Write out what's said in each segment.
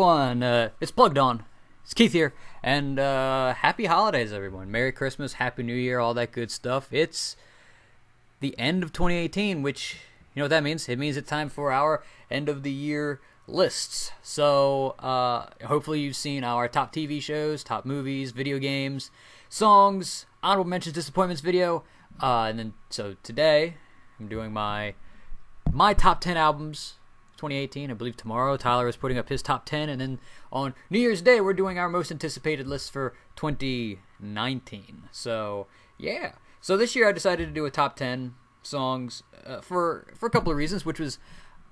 everyone. It's Plugged On. It's Keith here, and happy holidays, everyone. Merry Christmas, Happy New Year, all that good stuff. It's the end of 2018, which, you know what that means? It means it's time for our end of the year lists. So, hopefully you've seen our top TV shows, top movies, video games, songs, honorable mentions, disappointments video. So today, I'm doing my top 10 albums 2018. I believe tomorrow Tyler is putting up his top 10, and then on New Year's Day we're doing our most anticipated list for 2019. So yeah, so this year I decided to do a top 10 songs for a couple of reasons, which was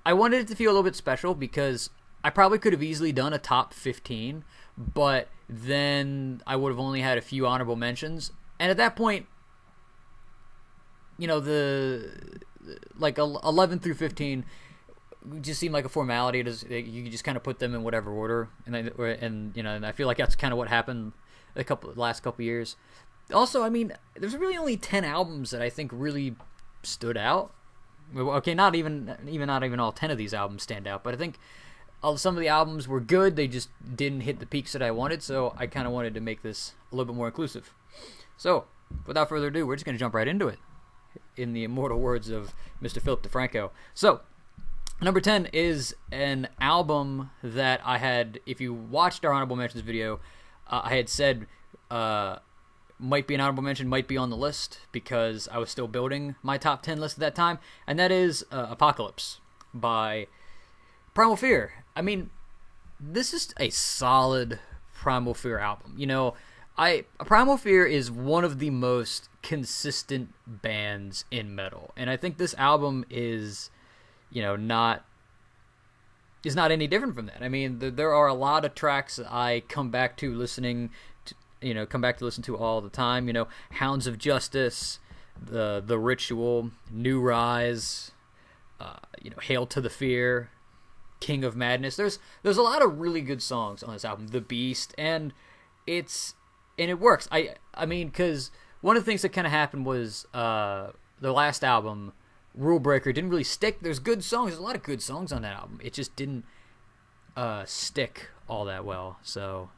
I wanted it to feel a little bit special because I probably could have easily done a top 15, but then I would have only had a few honorable mentions, and at that point, you know, the 11 through 15 just seemed like a formality. You can just kind of put them in whatever order, and I feel like that's kind of what happened the last couple years. Also, I mean, there's really only 10 albums that I think really stood out. Okay, not even all 10 of these albums stand out, but I think some of the albums were good. They just didn't hit the peaks that I wanted, so I kind of wanted to make this a little bit more inclusive. So, without further ado, we're just going to jump right into it, in the immortal words of Mr. Philip DeFranco. So, number 10 is an album that I had, if you watched our honorable mentions video, I had said might be an honorable mention, might be on the list, because I was still building my top 10 list at that time, and that is Apocalypse by Primal Fear. I mean, this is a solid Primal Fear album. You know, Primal Fear is one of the most consistent bands in metal, and I think this album is, you know, not any different from that. I mean, there are a lot of tracks I come back to listen to all the time. You know, Hounds of Justice, the Ritual, New Rise, Hail to the Fear, King of Madness. There's a lot of really good songs on this album. The Beast, and it works. I mean, because one of the things that kind of happened was the last album, Rule Breaker, didn't really stick. There's good songs. There's a lot of good songs on that album. It just didn't stick all that well. So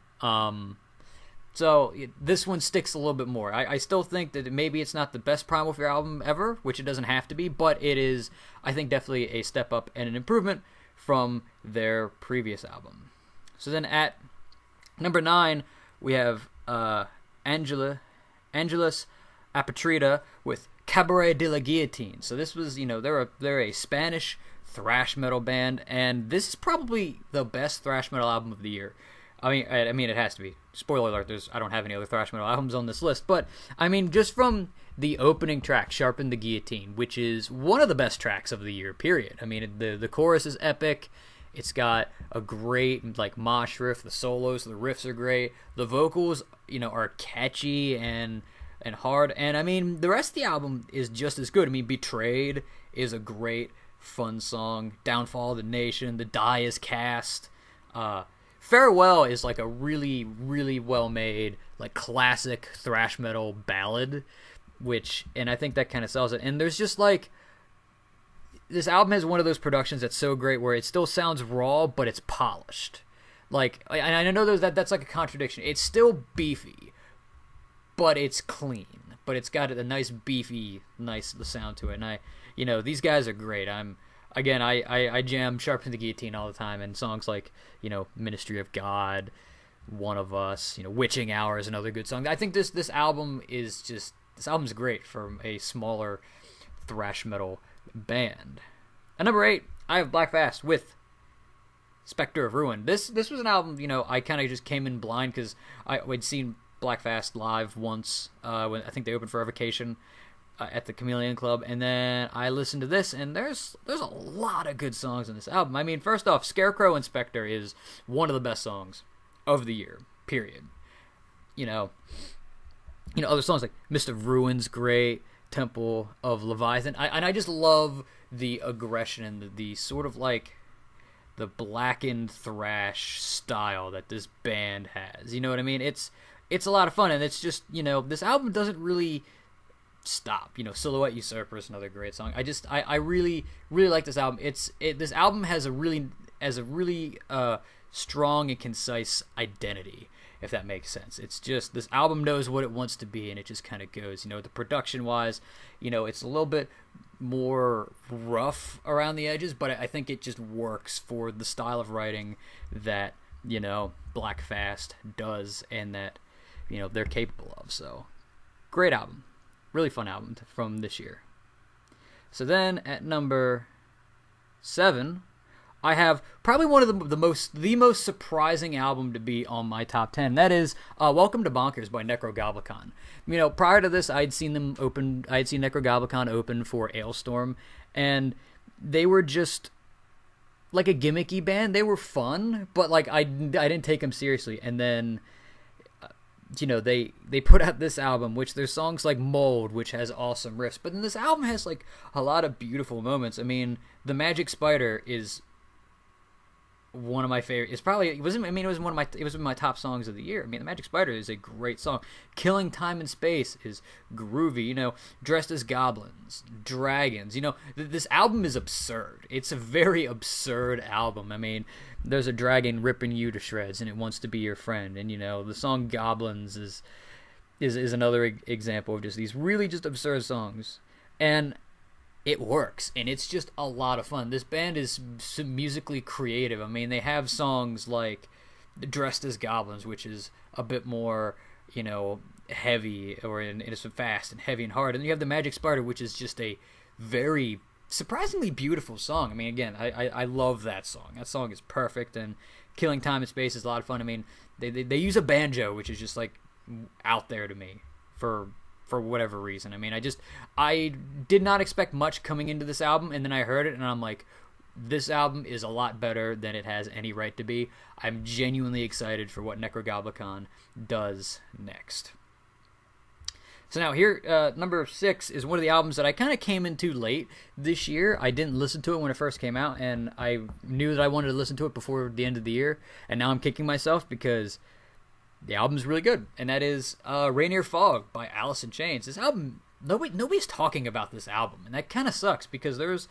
this one sticks a little bit more. I still think that maybe it's not the best Primal Fear album ever, which it doesn't have to be, but it is, I think, definitely a step up and an improvement from their previous album. So then at number 9, we have Angelus Apatrida with Cabaret de la Guillotine. So this was, they're a Spanish thrash metal band, and this is probably the best thrash metal album of the year. I mean, it has to be. Spoiler alert: I don't have any other thrash metal albums on this list, but I mean, just from the opening track, "Sharpen the Guillotine," which is one of the best tracks of the year. Period. I mean, the chorus is epic. It's got a great mosh riff. The solos, the riffs are great. The vocals, are catchy and hard. And I mean, the rest of the album is just as good. I mean, "Betrayed" is a great, fun song. "Downfall of the Nation," "The Die Is Cast." "Farewell" is a really, really well-made, classic thrash metal ballad, and I think that kind of sells it. And there's just this album has one of those productions that's so great where it still sounds raw, but it's polished. And I know that's a contradiction. It's still beefy, but it's clean. But it's got a nice beefy, nice sound to it. And these guys are great. I jam "Sharpen the Guillotine" all the time, and songs like, "Ministry of God," "One of Us," "Witching Hour" is another good song. I think this album's great from a smaller thrash metal band. At number 8, I have Black Fast with Spectre of Ruin. This was an album, I kind of just came in blind because I'd seen Black Fast live once when I think they opened for Evocation at the Chameleon Club, and then I listened to this, and there's a lot of good songs on this album. I mean, first off, "Scarecrow and Spectre" is one of the best songs of the year, period. Other songs like "Mist of Ruin's" great, "Temple of Leviathan," I just love the aggression and the sort of the blackened thrash style that this band has. You know what I mean? It's a lot of fun, and it's just, this album doesn't really stop. Silhouette Usurper is another great song. I really, really like this album. This album has a really strong and concise identity, if that makes sense. It's just this album knows what it wants to be, and it just kind of goes. You know, the production wise, you know, it's a little bit more rough around the edges, but I think it just works for the style of writing that, you know, Black Fast does and that, you know, they're capable of. So great album, really fun album from this year. So then at number 7, I have probably one of the most surprising album to be on my top 10. That is Welcome to Bonkers by Necrogoblikon. You know, prior to this, I'd seen Necrogoblikon open for Ailstorm, and they were just like a gimmicky band. They were fun, but like I didn't take them seriously. And then, you know, they put out this album, which there's songs like Mold, which has awesome riffs, but then this album has like a lot of beautiful moments. I mean, The Magic Spider is one of my favorite. It was one of my top songs of the year. I mean, The Magic Spider is a great song. Killing Time and Space is groovy. You know, Dressed as Goblins, Dragons. You know, this album is absurd. It's a very absurd album. I mean, there's a dragon ripping you to shreds, and it wants to be your friend. And you know, the song Goblins is another example of just these really just absurd songs. And it works, and it's just a lot of fun. This band is musically creative. I mean, they have songs like Dressed as Goblins, which is a bit more, you know, heavy, or it's fast and heavy and hard. And then you have The Magic Spider, which is just a very surprisingly beautiful song. I mean, again, I love that song. That song is perfect, and Killing Time and Space is a lot of fun. I mean, they use a banjo, which is just like out there to me for whatever reason. I mean, I did not expect much coming into this album, and then I heard it, and I'm like, this album is a lot better than it has any right to be. I'm genuinely excited for what Necrogoblikon does next. So now here, number 6 is one of the albums that I kind of came into late this year. I didn't listen to it when it first came out, and I knew that I wanted to listen to it before the end of the year, and now I'm kicking myself because the album's really good, and that is Rainier Fog by Alice in Chains. This album, nobody's talking about this album, and that kind of sucks because there's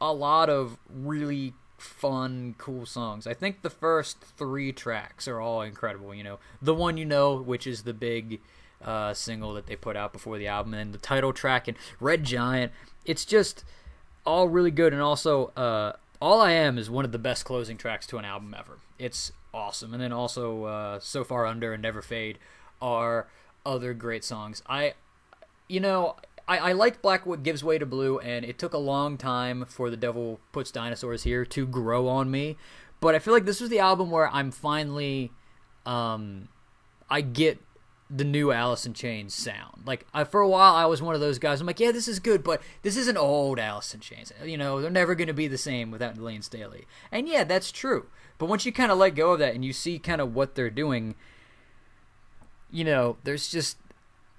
a lot of really fun, cool songs. I think the first 3 tracks are all incredible. You know, The One You Know, which is the big single that they put out before the album, and the title track, and Red Giant. It's just all really good, and also All I Am is one of the best closing tracks to an album ever. It's awesome. And then also So Far Under and Never Fade are other great songs. I like Black Gives Way to Blue, and it took a long time for The Devil Puts Dinosaurs Here to grow on me, but I feel like this was the album where I'm finally I get the new Alice in Chains sound. Like, for a while I was one of those guys, I'm like, yeah, this is good, but this isn't old Alice in Chains. You know, they're never going to be the same without Lane Staley. And yeah, that's true. But once you kind of let go of that and you see kind of what they're doing, you know, there's just,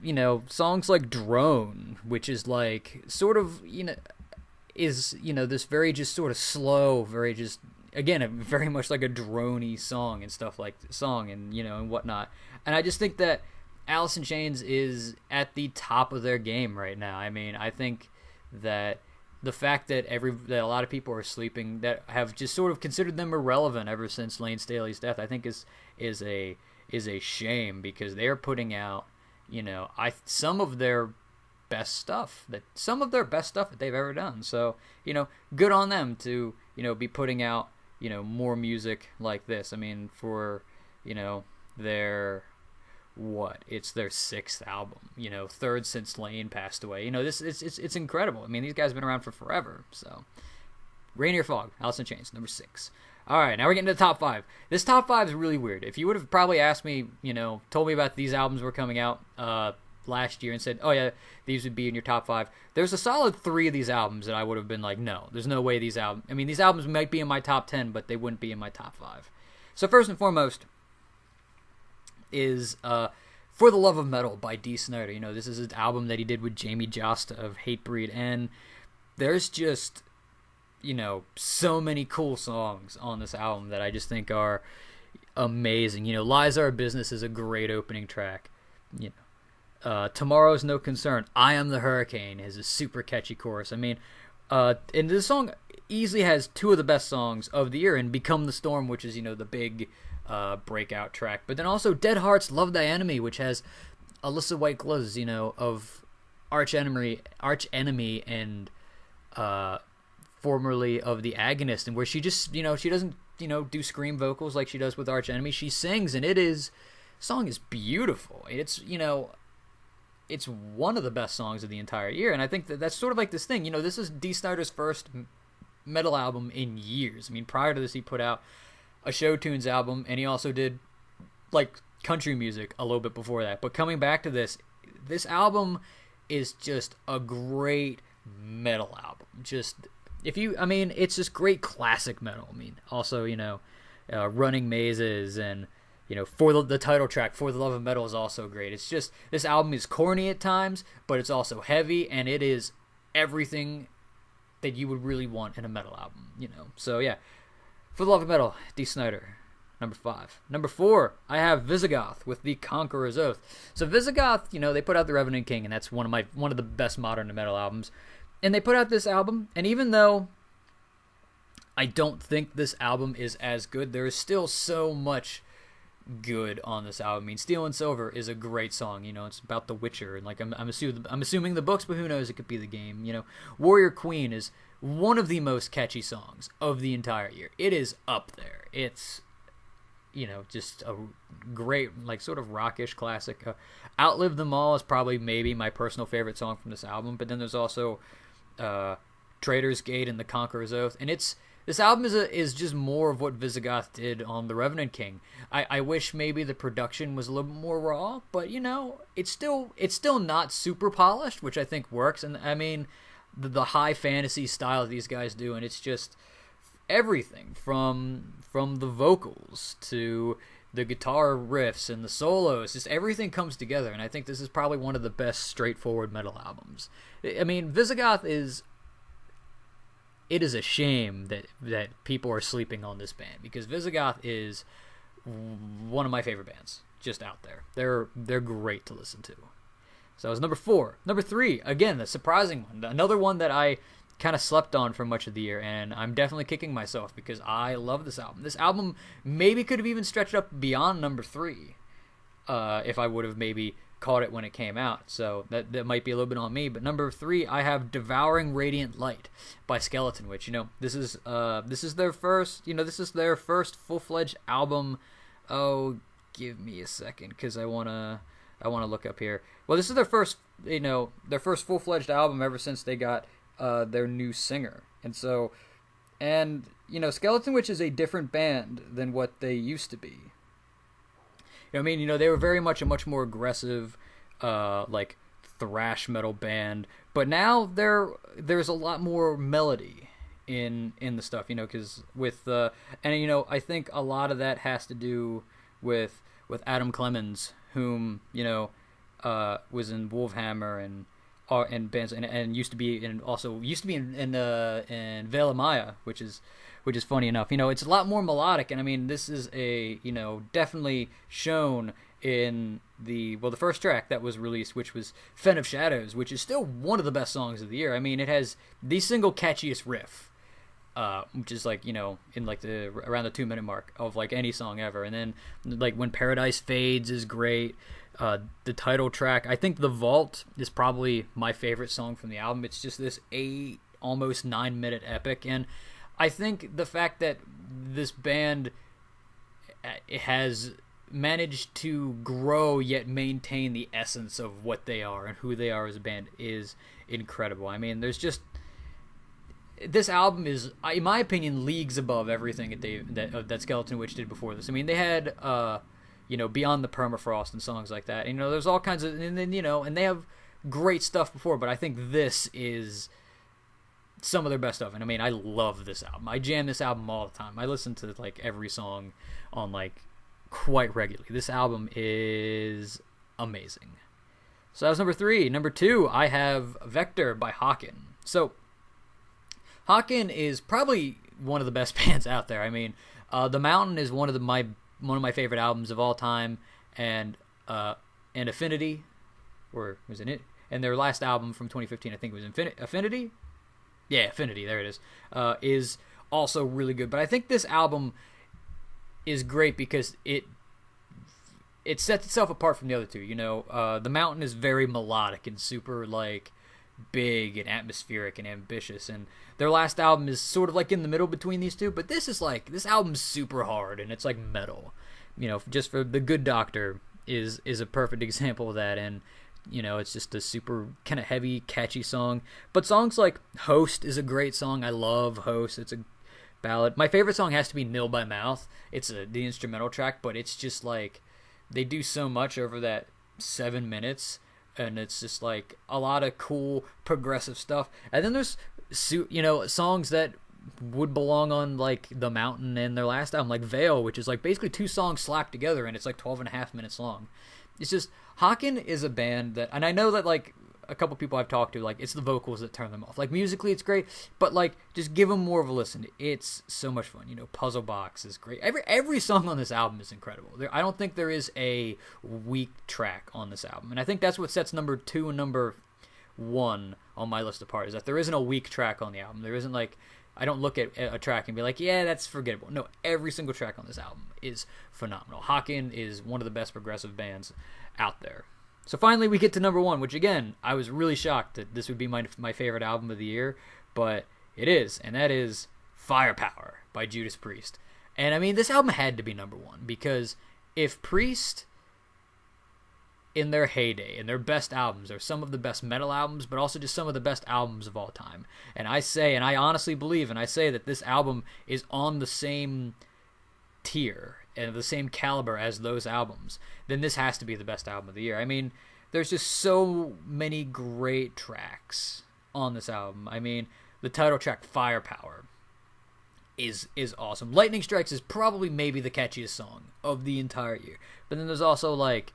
you know, songs like Drone, which is like sort of, you know, is, you know, this very just sort of slow, very just, again, very much like a drone-y song and stuff like song and, you know, and whatnot. And I just think that Alice in Chains is at the top of their game right now. I mean, I think that the fact that a lot of people are sleeping, that have just sort of considered them irrelevant ever since Lane Staley's death, I think is a shame, because they're putting out, you know, some of their best stuff that they've ever done. So, you know, good on them to, you know, be putting out, you know, more music like this. I mean, for, you know, it's their 6th album, you know, 3rd since Lane passed away. You know, it's incredible. I mean, these guys have been around for forever. So, Rainier Fog, Alice in Chains, number 6. All right, now we're getting to the top 5. This top 5 is really weird. If you would have probably asked me, you know, told me about these albums were coming out last year and said, oh yeah, these would be in your top 5, there's a solid 3 of these albums that I would have been like, no, there's no way these albums might be in my top 10, but they wouldn't be in my top 5. So first and foremost is For the Love of Metal by Dee Snider. You know, this is an album that he did with Jamie Josta of Hatebreed, and there's just, you know, so many cool songs on this album that I just think are amazing. You know, Lies Are Business is a great opening track. You know, Tomorrow's No Concern, I Am the Hurricane is a super catchy chorus. I mean, and this song, easily has two of the best songs of the year, and Become the Storm, which is, the big breakout track. But then also Dead Hearts Love Thy Enemy, which has Alyssa White Gloves, of Arch Enemy and formerly of The Agonist, and where she just, she doesn't, do scream vocals like she does with Arch Enemy. She sings, and song is beautiful. It's, it's one of the best songs of the entire year, and I think that's sort of like this thing. This is Dee Snider's first metal album in years. I mean, prior to this, he put out a Show Tunes album, and he also did like country music a little bit before that. But coming back to this album is just a great metal album. It's just great classic metal. I mean, also, Running Mazes and, for the title track, For the Love of Metal, is also great. It's just, this album is corny at times, but it's also heavy, and it is everything that you would really want in a metal album, So yeah, For the Love of Metal, Dee Snider, number 5. Number 4, I have Visigoth with The Conqueror's Oath. So Visigoth, they put out The Revenant King, and that's one of the best modern metal albums. And they put out this album, and even though I don't think this album is as good, there is still so much good on this album. I mean, Steel and Silver is a great song. It's about The Witcher, and like I'm assuming the books, but who knows? It could be the game. Warrior Queen is one of the most catchy songs of the entire year. It is up there. It's just a great, like, sort of rockish classic. Outlive Them All is probably maybe my personal favorite song from this album. But then there's also Traitor's Gate and The Conqueror's Oath, and this album is just more of what Visigoth did on The Revenant King. I wish maybe the production was a little bit more raw, but it's still not super polished, which I think works. And I mean, the high fantasy style that these guys do, and it's just everything from the vocals to the guitar riffs and the solos, just everything comes together. And I think this is probably one of the best straightforward metal albums. I mean, Visigoth is. It is a shame that people are sleeping on this band, because Visigoth is one of my favorite bands just out there. They're great to listen to. So that was number 4. Number 3, again, the surprising one. Another one that I kind of slept on for much of the year, and I'm definitely kicking myself because I love this album. This album maybe could have even stretched up beyond number 3 if I would have maybe caught it when it came out, so that might be a little bit on me. But number 3, I have Devouring Radiant Light by Skeleton Witch. This is their first full-fledged album. Oh, give me a second, because I wanna look up here. Well, this is their first full-fledged album ever since they got their new singer, and Skeleton Witch is a different band than what they used to be. They were very much a much more aggressive, like, thrash metal band, but now there's a lot more melody in the stuff, because with I think a lot of that has to do with Adam Clemens, whom was in Wolfhammer and bands, and used to be in Veil of Maya, which is funny enough. It's a lot more melodic, and I mean, this is definitely shown in the first track that was released, which was Fen of Shadows, which is still one of the best songs of the year. I mean, it has the single catchiest riff, which is like, in like around the 2-minute mark of like any song ever. And then like When Paradise Fades is great. The title track, I think The Vault is probably my favorite song from the album. It's just this almost 9-minute epic, and I think the fact that this band has managed to grow yet maintain the essence of what they are and who they are as a band is incredible. I mean, this album is, in my opinion, leagues above everything that Skeleton Witch did before this. I mean, they had Beyond the Permafrost and songs like that. There's all kinds of, and then and they have great stuff before, but I think this is some of their best stuff. And I mean, I love this album. I jam this album all the time. I listen to like every song on like quite regularly. This album is amazing. So that was number 3. Number 2, I have Vector by Hawken. So Hawken is probably one of the best bands out there. I mean, The Mountain is one of my favorite albums of all time, and Affinity, or was it? And their last album from 2015, I think, was Affinity. Yeah, Affinity, there it is also really good. But I think this album is great because it sets itself apart from the other two. You know, The Mountain is very melodic and super like big and atmospheric and ambitious, and their last album is sort of like in the middle between these two. But this album's super hard and it's like metal. You know, just for The Good Doctor is a perfect example of that, and you know, it's just a super kind of heavy, catchy song. But songs like Host is a great song. I love Host. It's a ballad. My favorite song has to be Nil by Mouth. It's the instrumental track, but it's just like they do so much over that 7 minutes, and it's just like a lot of cool progressive stuff. And then there's, you know, songs that would belong on like The Mountain and their last album, like Veil, which is like basically 2 songs slapped together, and it's like 12.5 minutes long. It's just, Hawken is a band that, and I know that like a couple people I've talked to, like it's the vocals that turn them off. Like musically it's great, but like just give them more of a listen. It's so much fun. You know, Puzzle Box is great. Every song on this album is incredible. I don't think there is a weak track on this album, and I think that's what sets number 2 and number 1 on my list apart, is that there isn't a weak track on the album. There isn't like, I don't look at a track and be like, yeah, that's forgettable. No, every single track on this album is phenomenal. Hawken is one of the best progressive bands out there. So finally we get to number 1, which again, I was really shocked that this would be my favorite album of the year, but it is, and that is Firepower by Judas Priest. And I mean, this album had to be number 1, because if Priest in their heyday, in their best albums, are some of the best metal albums, but also just some of the best albums of all time. And I say, and I honestly believe, and I say that this album is on the same tier and the same caliber as those albums, then this has to be the best album of the year. I mean, there's just so many great tracks on this album. I mean, the title track, Firepower, is awesome. Lightning Strikes is probably maybe the catchiest song of the entire year. But then there's also like,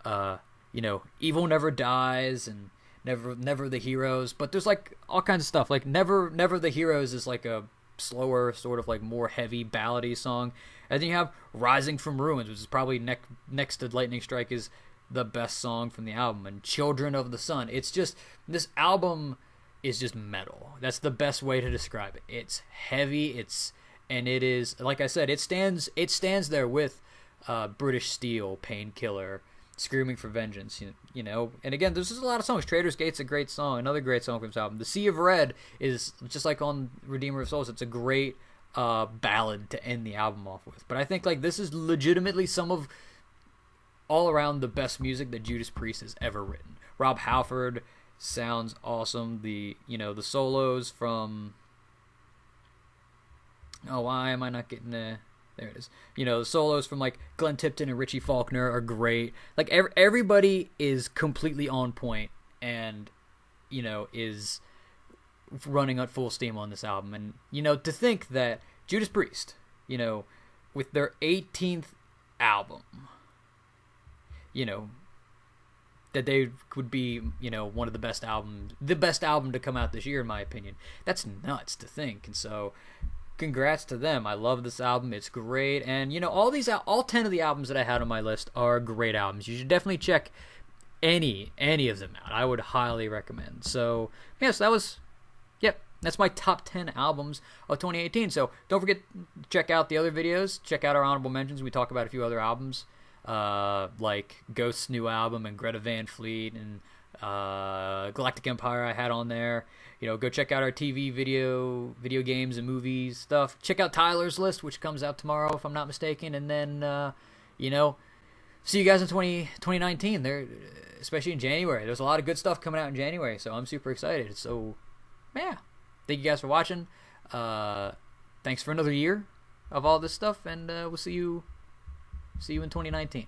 you know, Evil Never Dies and Never the Heroes. But there's like all kinds of stuff. Like Never the Heroes is like a slower, sort of like more heavy ballady song. And then you have Rising from Ruins, which is probably next to Lightning Strike is the best song from the album. And Children of the Sun. It's just, this album is just metal. That's the best way to describe it. It's heavy. And it is, like I said, it stands there with British Steel, Painkiller, Screaming for Vengeance, you know. And again, there's just a lot of songs. Trader's Gate's a great song, another great song from this album. The Sea of Red is just like on Redeemer of Souls. It's a great ballad to end the album off with. But I think like this is legitimately some of all around the best music that Judas Priest has ever written. Rob Halford sounds awesome. The solos from, oh, why am I not getting the, there it is. You know, the solos from like Glenn Tipton and Richie Faulkner are great. Like everybody is completely on point and, you know, is running at full steam on this album. And, you know, to think that Judas Priest, you know, with their 18th album, you know, that they would be, you know, one of the best albums, the best album to come out this year, in my opinion. That's nuts to think. And so, congrats to them. I love this album. It's great. And, you know, all 10 of the albums that I had on my list are great albums. You should definitely check any of them out. I would highly recommend. So, yes, that was, yep, that's my top 10 albums of 2018. So, don't forget to check out the other videos. Check out our honorable mentions. We talk about a few other albums, like Ghost's new album and Greta Van Fleet and Galactic Empire I had on there. You know, go check out our TV, video games and movies stuff. Check out Tyler's list, which comes out tomorrow, if I'm not mistaken. And then, you know, see you guys in 2019. There, especially in January. There's a lot of good stuff coming out in January, so I'm super excited. So, yeah. Thank you guys for watching. Thanks for another year of all this stuff, and we'll see you in 2019.